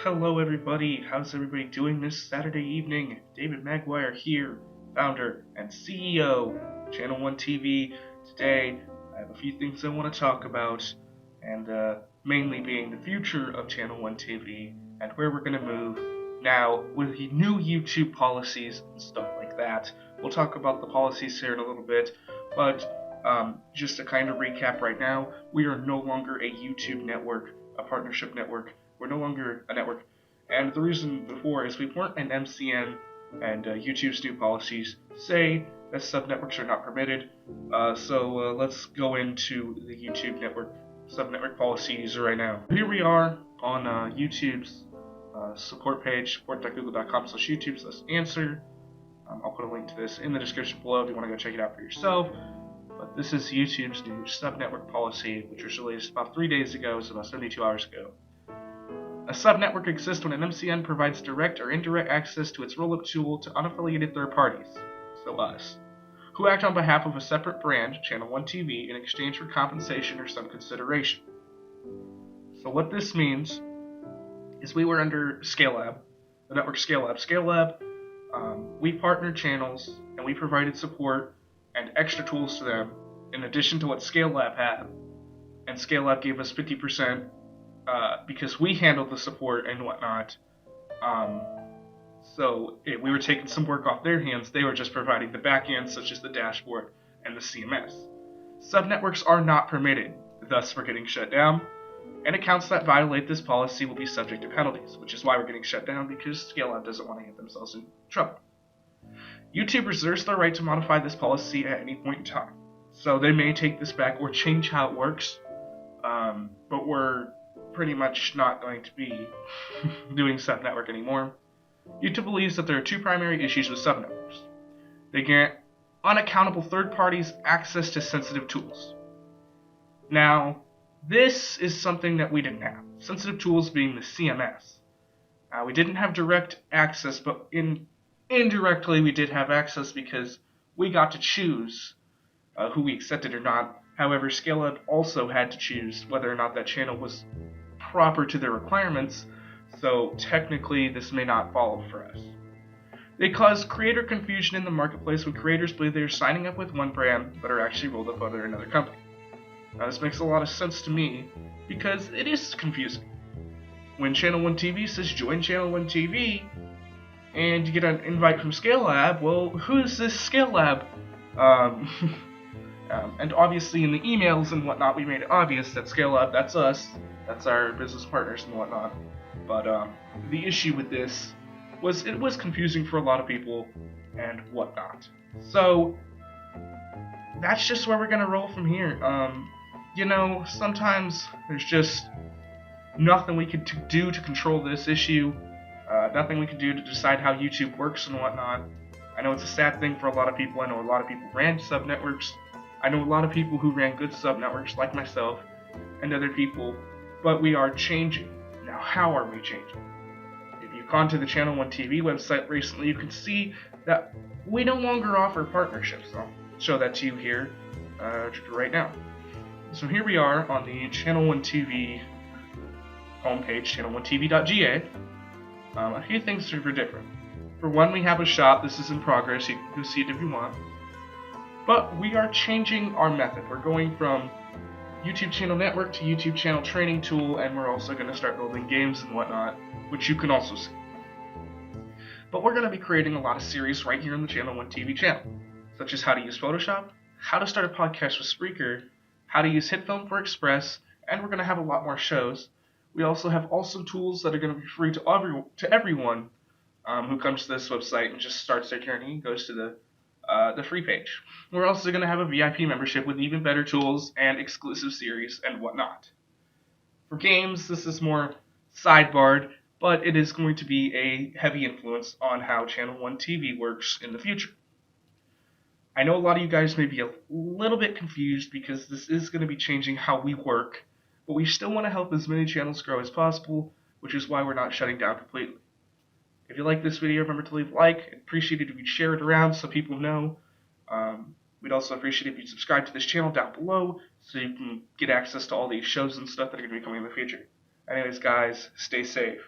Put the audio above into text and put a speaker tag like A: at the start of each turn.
A: Hello everybody, how's everybody doing this Saturday evening? David Maguire here, founder and CEO of Channel 1 TV. Today, I have a few things I want to talk about, and mainly being the future of Channel 1 TV and where we're going to move now with the new YouTube policies and stuff like that. We'll talk about the policies here in a little bit, but just to kind of recap right now, we are no longer a YouTube network, a partnership network. We're no longer a network. And the reason before is we weren't an MCN, and YouTube's new policies say that subnetworks are not permitted. So let's go into the YouTube network subnetwork policies right now. Here we are on YouTube's support page, support.google.com/YouTube/answer. I'll put a link to this in the description below if you want to go check it out for yourself. But this is YouTube's new subnetwork policy, which was released about 3 days ago, so about 72 hours ago. A subnetwork exists when an MCN provides direct or indirect access to its roll-up tool to unaffiliated third parties, so us, who act on behalf of a separate brand, Channel 1 TV, in exchange for compensation or some consideration. So what this means is we were under Scalelab, the network Scalelab. Scalelab, we partnered channels and we provided support and extra tools to them in addition to what Scalelab had, and Scalelab gave us 50%. Because we handled the support and whatnot, so we were taking some work off their hands. They were just providing the back end, such as the dashboard and the CMS. Subnetworks are not permitted, thus we're getting shut down, and accounts that violate this policy will be subject to penalties, which is why we're getting shut down, because Scalelab doesn't want to get themselves in trouble. YouTube reserves the right to modify this policy at any point in time, so they may take this back or change how it works, but we're pretty much not going to be doing subnetwork anymore. YouTube believes that there are two primary issues with subnetworks. They grant unaccountable third parties access to sensitive tools. Now, this is something that we didn't have. Sensitive tools being the CMS. We didn't have direct access, but indirectly we did have access because we got to choose who we accepted or not. However, Scalelab also had to choose whether or not that channel was proper to their requirements, so technically this may not follow for us. They cause creator confusion in the marketplace when creators believe they are signing up with one brand but are actually rolled up under another company. Now this makes a lot of sense to me because it is confusing. When Channel 1 TV says join Channel 1 TV and you get an invite from Scalelab, well, who is this Scalelab? And obviously in the emails and whatnot, we made it obvious that Scalelab, that's us, that's our business partners and whatnot. But the issue with this was it was confusing for a lot of people and whatnot. So that's just where we're gonna roll from here. Sometimes there's just nothing we could do to control this issue, nothing we can do to decide how YouTube works and whatnot. I know it's a sad thing for a lot of people. I know a lot of people ran subnetworks. I know a lot of people who ran good subnetworks like myself and other people, but we are changing. Now, how are we changing? If you've gone to the Channel 1 TV website recently, you can see that we no longer offer partnerships. I'll show that to you here right now. So here we are on the Channel 1 TV homepage, channel1tv.ga. A few things are different. For one, we have a shop. This is in progress. You can go see it if you want. But we are changing our method. We're going from YouTube channel network to YouTube channel training tool, and we're also going to start building games and whatnot, which you can also see. But we're going to be creating a lot of series right here on the Channel 1 TV channel, such as how to use Photoshop, how to start a podcast with Spreaker, how to use HitFilm for Express, and we're going to have a lot more shows. We also have awesome tools that are going to be free to everyone who comes to this website and just starts their journey and goes to the free page. We're also going to have a VIP membership with even better tools and exclusive series and whatnot. For games, this is more sidebarred, but it is going to be a heavy influence on how Channel 1 TV works in the future. I know a lot of you guys may be a little bit confused because this is going to be changing how we work, but we still want to help as many channels grow as possible, which is why we're not shutting down completely. If you like this video, remember to leave a like. I'd appreciate it if you'd share it around so people know. We'd also appreciate it if you'd subscribe to this channel down below so you can get access to all these shows and stuff that are going to be coming in the future. Anyways, guys, stay safe.